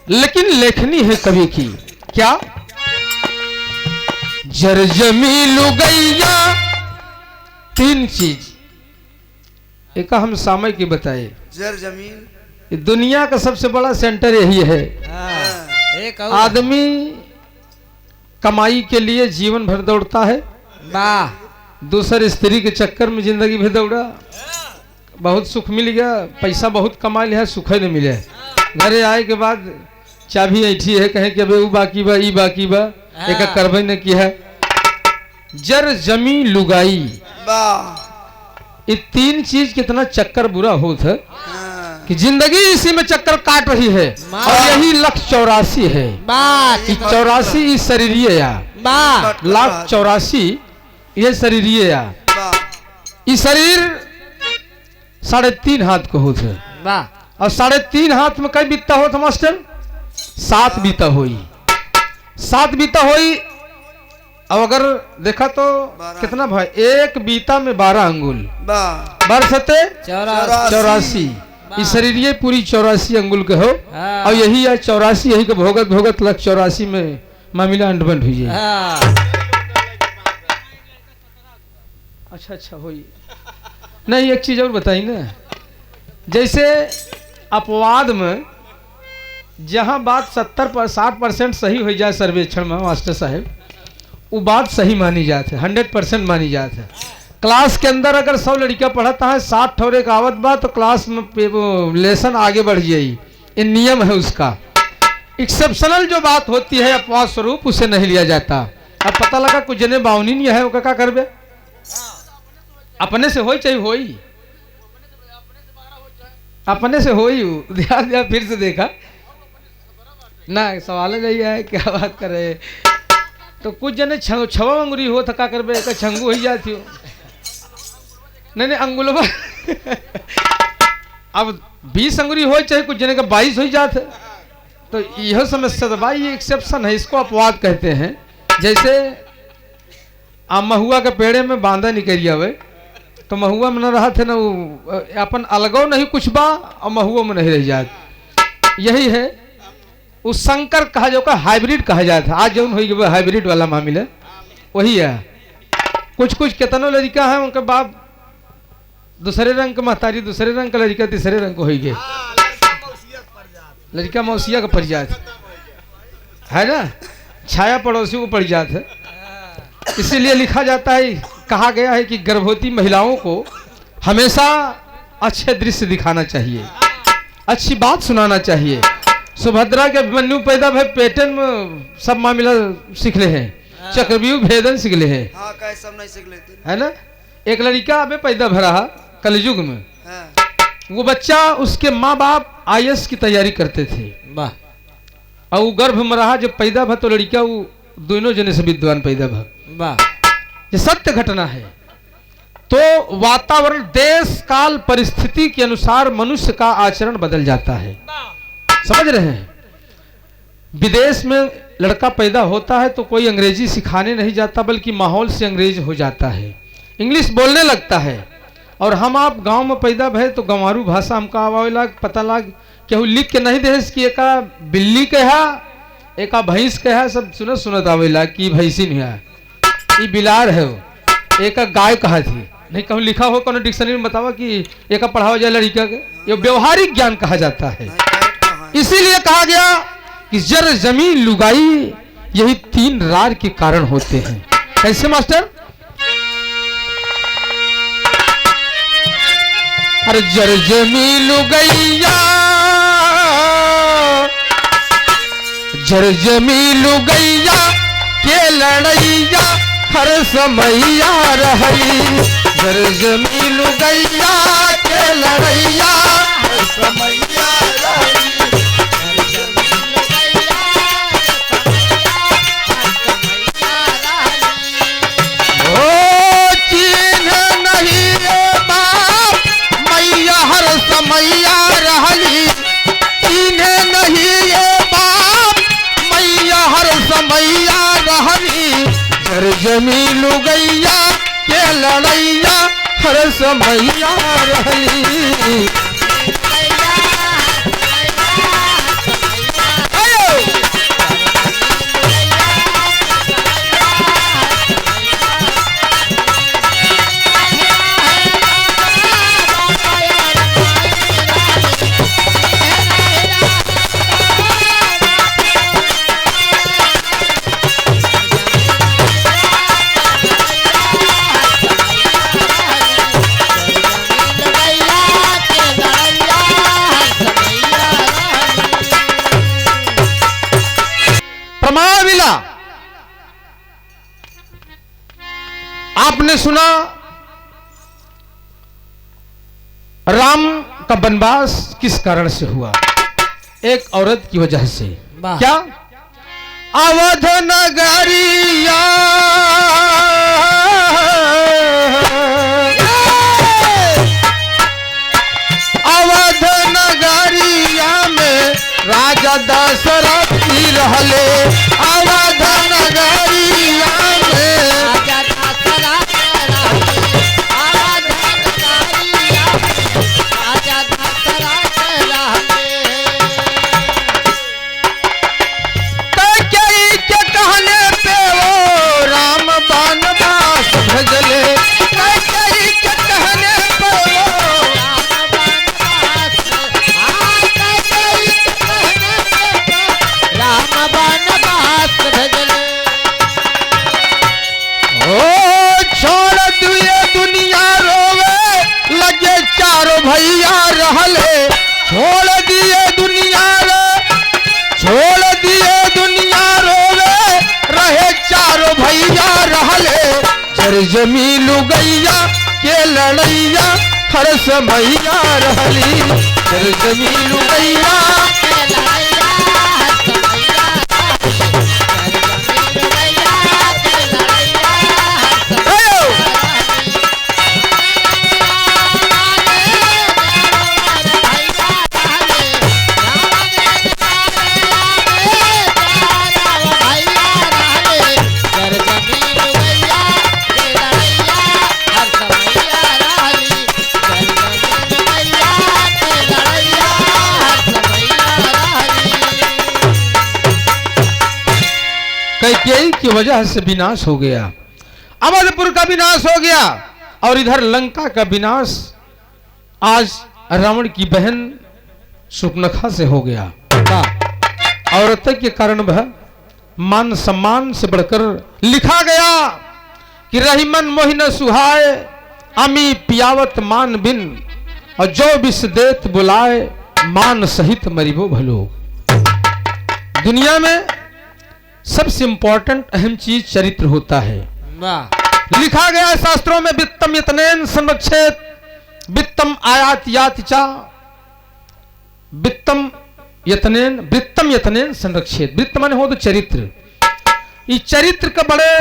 लेकिन लेखनी है कवि की क्या? जर जमी लुगैया, तीन चीज एक हम सामय की बताए। जर जमीन, दुनिया का सबसे बड़ा सेंटर यही है। एक आदमी कमाई के लिए जीवन भर दौड़ता है, वाह, दूसर स्त्री के चक्कर में जिंदगी भर दौड़ा, बहुत सुख मिल गया, पैसा बहुत कमा लिया, सुख नहीं मिले। घरे आए के बाद चाबी ऐठी है, कहे कि अबे वो बाकी बा, ई बाकी बा, एक करबे न किया। जर जमी लुगाई, वाह, ये तीन चीज कितना चक्कर बुरा होता है हाँ, कि जिंदगी इसी में चक्कर काट रही है। और यही लक्ष्य 84 है। बात 84 इस शरीरीय या बात लाख 84 ये शरीरीय या वाह, ये शरीर 3.5 हाथ को होता है। वाह, और 3.5 हाथ में कई बीतता हो था मास्टर? 7 बीता होई, 7 बीता होई। अब अगर देखा तो 12 कितना भाई, एक बीता में 12 अंगुल, वाह, बरसते 84 इस शरीर ये पूरी 84 अंगुल के हो। हाँ। और यही है 84, यही के भोगत भोगत लग 84 में मामला अंडबंड हुई है। अच्छा अच्छा होई नहीं। एक चीज और बताई ना, जैसे अपवाद में जहां बात 60% सही हो जाए सर्वेक्षण में मास्टर साहब, वो बात सही मानी जाती है, 100% मानी जाती है। क्लास के अंदर अगर 100 लड़कियां पढ़ता है, 60 ठोरे का आवत बा, तो क्लास में लेसन आगे बढ़ जाएगी। ये नियम है उसका। एक्सेप्शनल जो बात होती है अपवाद स्वरूप, उसे नहीं लिया जाता। अब पता लगा कुछ जने बावनी नहीं है, वो क्या करबे? अपने से होई चाहे होई, अपने से होई। ध्यान दिया, फिर से देखा ना, सवाल यही है क्या बात कर रहे। तो कुछ जने छवा अंगुरी हो तो क्या करबे? एक छंगू हो जाती हो, नहीं अंगुलवा अब 20 अंगुरी हो, चाहे कुछ जने का 22 हो जाते। तो यह समस्या भाई, ये एक्सेप्शन है, इसको अपवाद कहते हैं। जैसे महुआ के पेड़े में बांधा निकल जावे, तो महुआ में न रहा थे ना, वो अपन अलगो नहीं कुछ बा और महुआ में नहीं रह जात। यही है उस संकर कहा जाता, हाइब्रिड कहा जाता। आज जो हो हाइब्रिड वाला मामला वही है। कुछ कुछ कितनों लड़का है, उनके बाप दूसरे रंग का, महतारी दूसरे रंग का, लड़का तीसरे रंग को हो गए। लड़का मौसिया का पड़ जात है ना, छाया पड़ोसी को पड़ जात है। इसीलिए लिखा जाता है, कहा गया है कि गर्भवती महिलाओं को हमेशा अच्छे दृश्य दिखाना चाहिए, अच्छी बात सुनाना चाहिए। सुभद्रा के अभिमन्यु पैदा भय पेटन में सब मामला सीख ले हैं, चक्रव्यूह भेदन सीख ले हैं, हाँ, कहे सब नहीं सीख लेते है ना। एक लड़का अबे पैदा भरा कलयुग में, हाँ, वो बच्चा उसके माँ बाप IAS की तैयारी करते थे, वाह, और वो गर्भ में रहा। जब पैदा भा तो लड़का वो दोनों जने से विद्वान पैदा भा। वाह, ये सत्य घटना है। तो वातावरण, देश, काल, परिस्थिति के अनुसार मनुष्य का आचरण बदल जाता है, समझ रहे हैं। विदेश में लड़का पैदा होता है तो कोई अंग्रेजी सिखाने नहीं जाता, बल्कि माहौल से अंग्रेज हो जाता है, इंग्लिश बोलने लगता है। और हम आप गांव में पैदा भय तो गंवारू भाषा हमका आवेला, पता लग केहू लिख के नहीं दे कि एका बिल्ली कहा, एका भैंस कहा, सब सुनत सुनत आवेला कि भैंसी नहीं है, ये बिलार है, एक गाय कहा थी, नहीं कहूँ लिखा हो कौन डिक्शनरी में बतावा कि एक पढ़ावा जाए लड़का के। ये व्यवहारिक ज्ञान कहा जाता है। इसीलिए कहा गया कि जर जमी लुगाई, यही 3 रार के कारण होते हैं। कैसे मास्टर? अरे जर जमी लुगैया, जर जमी लुगैया के लड़ैया हर समैया रही। जर जमी लुगैया के लड़ैया हर समैया रही। मैया रहली इन्हें नहीं ये बाप, मैया हर समैया रहली। जर जमी लुगैया के लड़ैया हर समैया रहली। मिला? आपने सुना राम का वनवास किस कारण से हुआ? एक औरत की वजह से। वाह। क्या? अवध नगरिया अवध नगरिया में राजा दशरथ जी रहले। अवध नगरिया में राजा दशरथ रहले, अवध नगरिया में राजा दशरथ रहले। कैकेयी के कहने पे वो राम वनवास भेजले। कैकेयी के कहने पे वो राम वनवास, कैकेयी के कहने पे राम वनवास भेजले। ओ छोड़ दिए दुनिया रोवे लगे चारों भैया रहले। छोड़ दिए दुनिया छोड़ दिए दुनिया रोवे रहे चारों भैया रहले। जर जमीलू गैया के लड़ैया हर समैया रहली। जर जमीलू गैया कैकेयी की वजह से विनाश हो गया। अवधपुर का विनाश हो गया और इधर लंका का विनाश आज रावण की बहन सुपनखा से हो गया। औरत के कारण वह मान सम्मान से बढ़कर लिखा गया कि रहीमन मोहिन सुहाय अमी पियावत मान बिन और जो विष देत बुलाए मान सहित मरिबो भलो। दुनिया में सबसे इंपॉर्टेंट अहम चीज चरित्र होता है। वाह। लिखा गया है शास्त्रों में वित्तम यतनेन संरक्षेत वित्तम आयात याति चा वित्तम यतनेन संरक्षेत। वित्त माने हो तो चरित्र। इस चरित्र का बड़े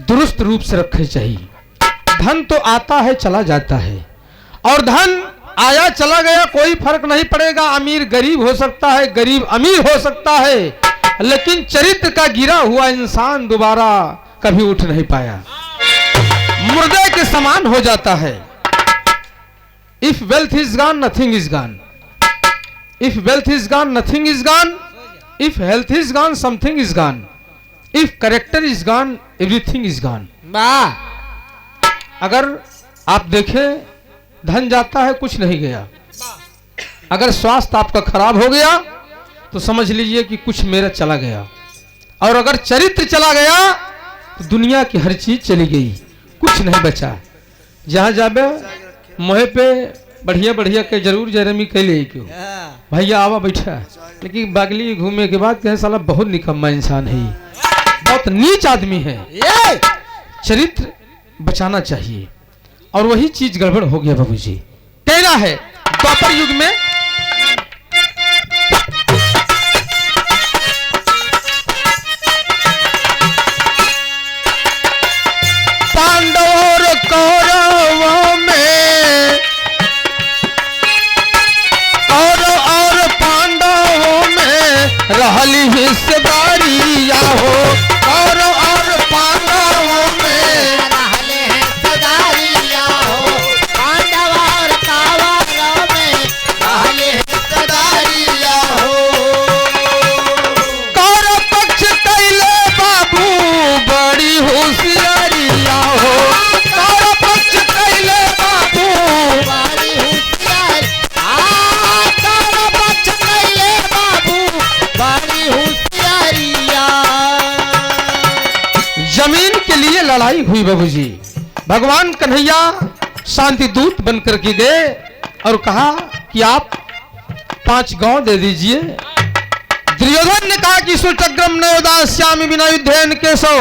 दुरुस्त रूप से रखे चाहिए। धन तो आता है चला जाता है और धन आया चला गया कोई फर्क नहीं पड़ेगा। अमीर गरीब हो सकता है, गरीब अमीर हो सकता है, लेकिन चरित्र का गिरा हुआ इंसान दोबारा कभी उठ नहीं पाया, मुर्दे के समान हो जाता है। If wealth is gone nothing is gone, if wealth is gone nothing is gone, if health is gone something is gone, if character is gone everything is gone. अगर आप देखें धन जाता है कुछ नहीं गया, अगर स्वास्थ्य आपका खराब हो गया तो समझ लीजिए कि कुछ मेरा चला गया, और अगर चरित्र चला गया तो दुनिया की हर चीज चली गई, कुछ नहीं बचा। जहां जाबे मोहे पे बढ़िया बढ़िया के जरूर जरमी कैले क्यों भैया आवा बैठा, लेकिन बागली घूमने के बाद कहे साला बहुत निकम्मा इंसान है, बहुत नीच आदमी है। चरित्र बचाना चाहिए और वही चीज गड़बड़ हो गया बाबूजी। कहना है द्वापर युग में पांडव और कौरवों में, कौरव और पांडवों में रहली हिस्सेदारी या हो। कौरव और पांडवों में रहले हैं सदारिया हो, पांडव और कौरव में रहले हैं सदारिया हो। कौरव पक्ष कैले बाबू बड़ी होशियारिया हो। कौरव पक्ष कैले बाबू बड़ी होशियार, कौरव पक्ष कैले बाबू बड़ी होशियारिया। जमीन के लिए लड़ाई हुई बाबूजी। भगवान कन्हैया शांति दूत बनकर के गए और कहा कि आप 5 गांव दे दीजिए। दुर्योधन ने कहा कि सुचक्रम न उदास्यामि बिना युद्धेन केशव।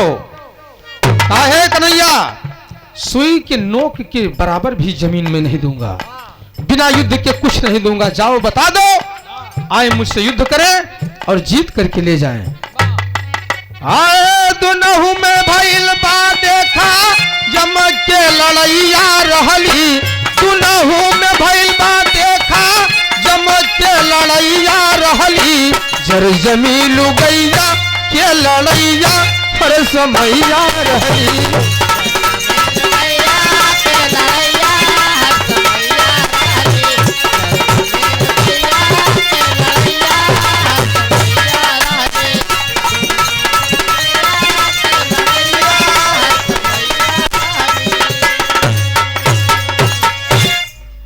कहा है कन्हैया, सुई के नोक के बराबर भी जमीन में नहीं दूंगा, बिना युद्ध के कुछ नहीं दूंगा। जाओ बता दो, आए मुझसे युद्ध करें और जीत करके ले जाएं। आए दुनहु में भइल बा देखा जमक के लड़ैया रहली, दुनहु में भइल बा देखा जमक के लड़ैया रहली, जर जमीलू गैया के लड़ैया हर समैया रहली।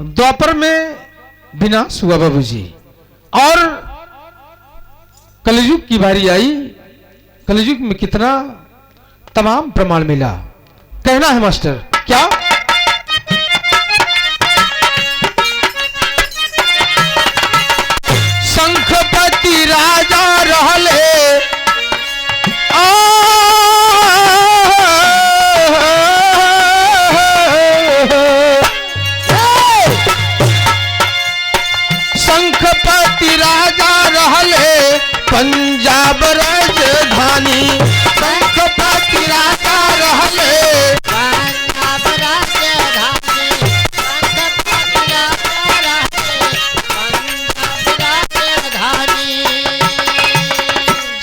द्वापर में विनाश हुआ बाबूजी, और कलयुग की बारी आई। कलयुग में कितना तमाम प्रमाण मिला, कहना है मास्टर क्या? शंखपति राजा रहले पंजाब राजधानी, शंखपति राजा रहले पंजाब राजधानी, शंखपति राजा रहले पंजाब राजधानी।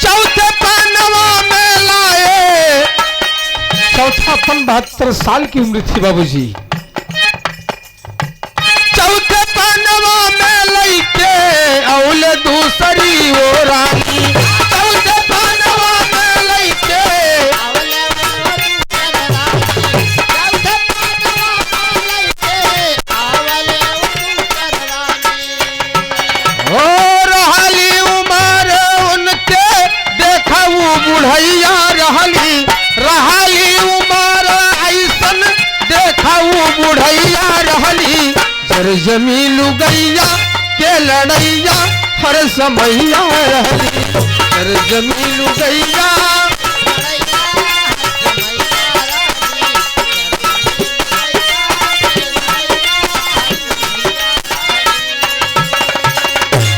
चौथे पन्नवा में लाए, चौथा पन 72 साल की उम्र थी बाबूजी। चौथे पन्नवा में लइके औल दूसरी वो रानी, चौथे पन्नवा में लइके ओ रहली उमर उनके देखा वो बुढ़ैया रहली, रहली उमर ऐसन देखा वो बुढ़ैया रहली, जर जमीलू गैया के लड़ैया हर समैया रहली, जर जमीलू गैया।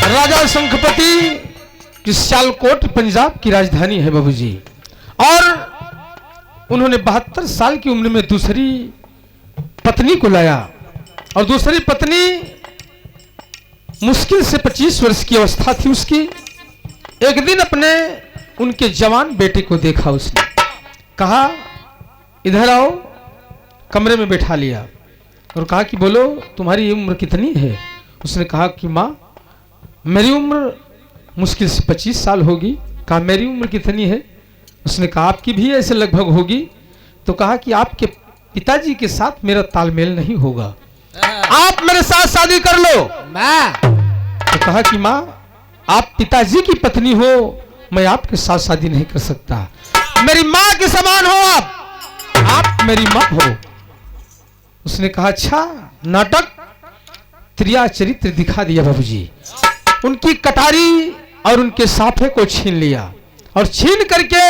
राजा शंखपति की सियालकोट पंजाब की राजधानी है बाबूजी, और उन्होंने 72 साल की उम्र में दूसरी पत्नी को लाया, और दूसरी पत्नी मुश्किल से 25 वर्ष की अवस्था थी उसकी। एक दिन अपने उनके जवान बेटे को देखा उसने, कहा इधर आओ, कमरे में बैठा लिया और कहा कि बोलो तुम्हारी उम्र कितनी है? उसने कहा कि माँ मेरी उम्र मुश्किल से 25 साल होगी। कहा मेरी उम्र कितनी है? उसने कहा आपकी भी ऐसे लगभग होगी। तो कहा कि आपके पिताजी के साथ मेरा तालमेल नहीं होगा, आप मेरे साथ शादी कर लो। तो कहा कि माँ आप पिताजी की पत्नी हो, मैं आपके साथ शादी नहीं कर सकता, मेरी माँ के समान हो आप मेरी माँ हो। उसने कहा अच्छा, नाटक त्रिया चरित्र दिखा दिया बाबूजी। उनकी कटारी और उनके साफे को छीन लिया, और छीन करके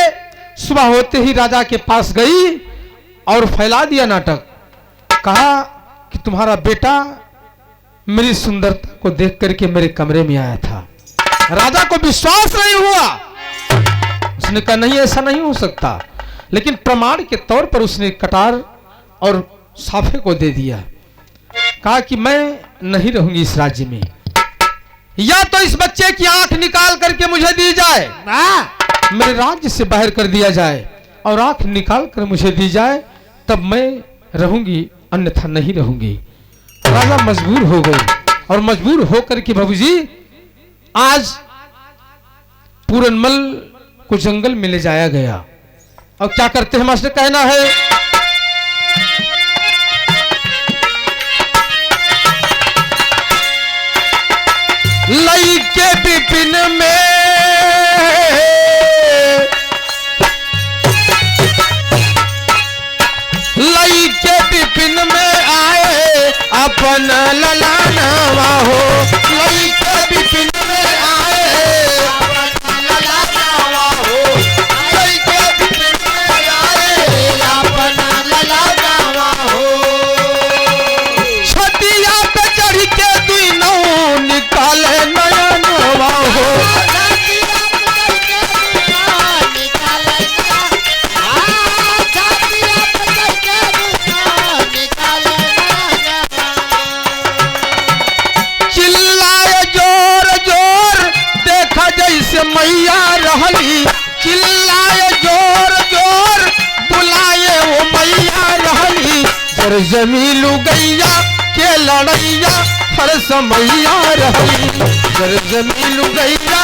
सुबह होते ही राजा के पास गई और फैला दिया नाटक। कहा कि तुम्हारा बेटा मेरी सुंदरता को देख करके मेरे कमरे में आया था। राजा को विश्वास नहीं हुआ, उसने कहा नहीं ऐसा नहीं हो सकता, लेकिन प्रमाण के तौर पर उसने कटार और साफे को दे दिया। कहा कि मैं नहीं रहूंगी इस राज्य में, या तो इस बच्चे की आंख निकाल करके मुझे दी जाए, मेरे राज्य से बाहर कर दिया जाए, और आंख निकाल कर मुझे दी जाए तब मैं रहूंगी, अन्यथा नहीं रहूंगी। राजा मजबूर हो गए, और मजबूर होकर के बाबूजी आज पूरनमल को जंगल में ले जाया गया। और क्या करते हैं मास्टर, कहना है लई के विपिन में लई के विपिन में आए अपन ललानवा हो, लई के विपिन में आए अपन रहली, चिल्लाए जोर जोर बुलाए वो मैया रहली। जर जमीलू गैया के लड़ैया हर समैया रहली, जर जमीलू गैया।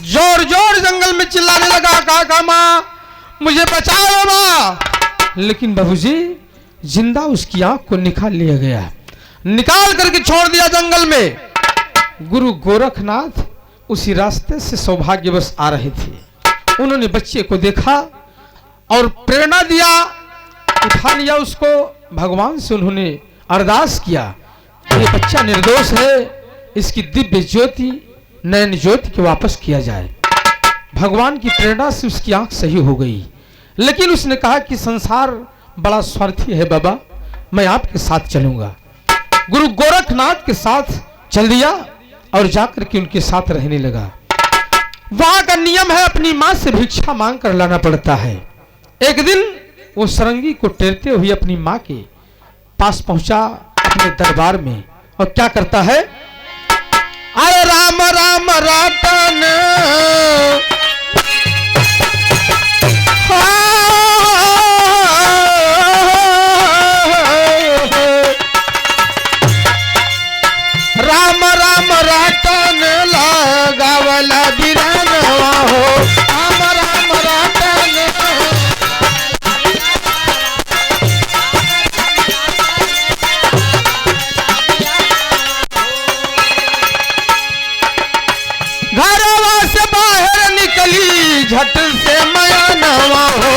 जोर जोर जंगल में चिल्लाने लगा, काका माँ मुझे बचाओ माँ। लेकिन बाबूजी जिंदा उसकी आंख को निकाल लिया गया, निकाल करके छोड़ दिया जंगल में। गुरु गोरखनाथ उसी रास्ते से सौभाग्यवश आ रहे थे। उन्होंने बच्चे को देखा और प्रेरणा दिया, उठा लिया उसको। भगवान से उन्होंने अरदास किया, ये बच्चा निर्दोष है, इसकी दिव्य ज्योति नयन ज्योति को वापस किया जाए। भगवान की प्रेरणा से उसकी आंख सही हो गई। लेकिन उसने कहा कि संसार बड़ा स्वार्थी है बाबा, मैं आपके साथ चलूंगा। गुरु गोरखनाथ के साथ चल दिया और जाकर के उनके साथ रहने लगा। वहां का नियम है अपनी मां से भिक्षा मांग कर लाना पड़ता है। एक दिन वो सरंगी को टेरते हुए अपनी मां के पास पहुंचा अपने दरबार में, और क्या करता है, अरे राम राम रातन राम राम रातन लगावला बिरनवा हो, राम राम रातन। घरवा से बाहर निकली झट से माया नवा हो,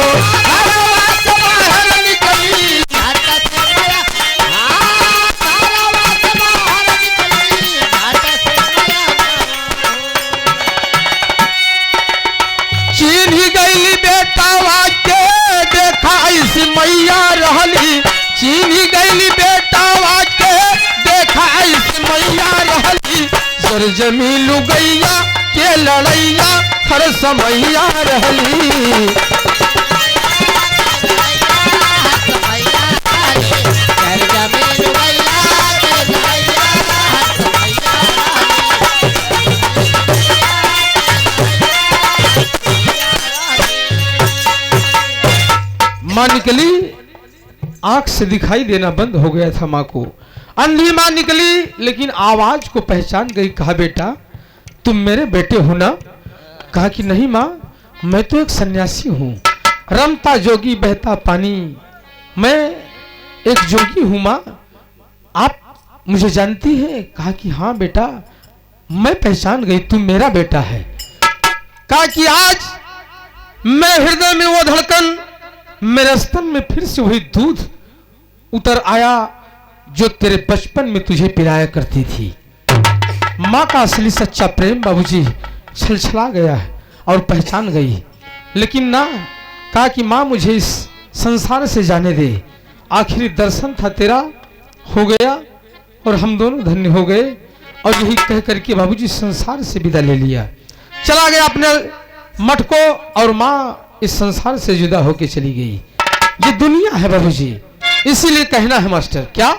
घरवा से बाहर निकली चीन्ही गई बेटावा के देखा ऐसी मैया रहली, चीन्ही गई बेटावा के देखा ऐसी मैया रहली। जर जमीलू गैया के लड़ैया हर समैया रहली। मां निकली, आंख से दिखाई देना बंद हो गया था मां को। अंधी मां निकली लेकिन आवाज को पहचान गई। कहा बेटा तुम मेरे बेटे हो ना? कहा कि नहीं मां, मैं तो एक सन्यासी हूं, रमता जोगी बहता पानी, मैं एक जोगी हूं मां, आप मुझे जानती है? कहा कि हाँ बेटा मैं पहचान गई, तुम मेरा बेटा है। कहा कि आज मैं हृदय में वो धड़कन, मेरे स्तन में फिर से वही दूध उतर आया जो तेरे बचपन में तुझे पिलाया करती थी। माँ का असली सच्चा प्रेम बाबूजी छलछला गया है और पहचान गई। लेकिन ना, कहा कि माँ मुझे इस संसार से जाने दे, आखिरी दर्शन था तेरा, हो गया और हम दोनों धन्य हो गए। और यही कह करके बाबूजी संसार से विदा ले लिया, चला गया अपने मठ को, और माँ इस संसार से जुदा होके चली गई। ये दुनिया है बाबूजी, इसीलिए कहना है मास्टर क्या,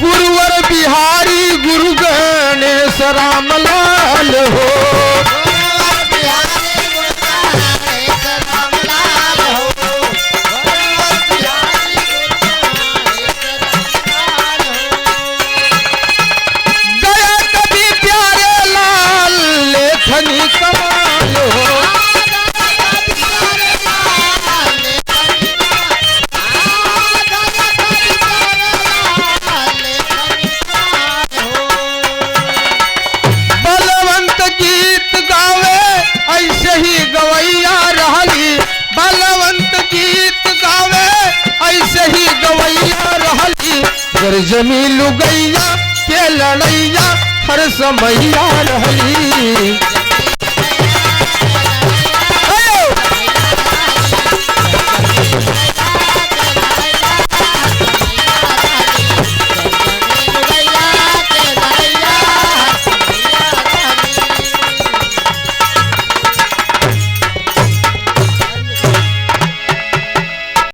गुरुवर बिहारी गुरु गणेश राम लाल हो, कमाल हो। बलवंत गीत गावे ऐसे ही गवैया रहली, बलवंत गीत गावे ऐसे ही गवैया रहली। जर जमीलू गैया के लड़ैया हर समैया रहली।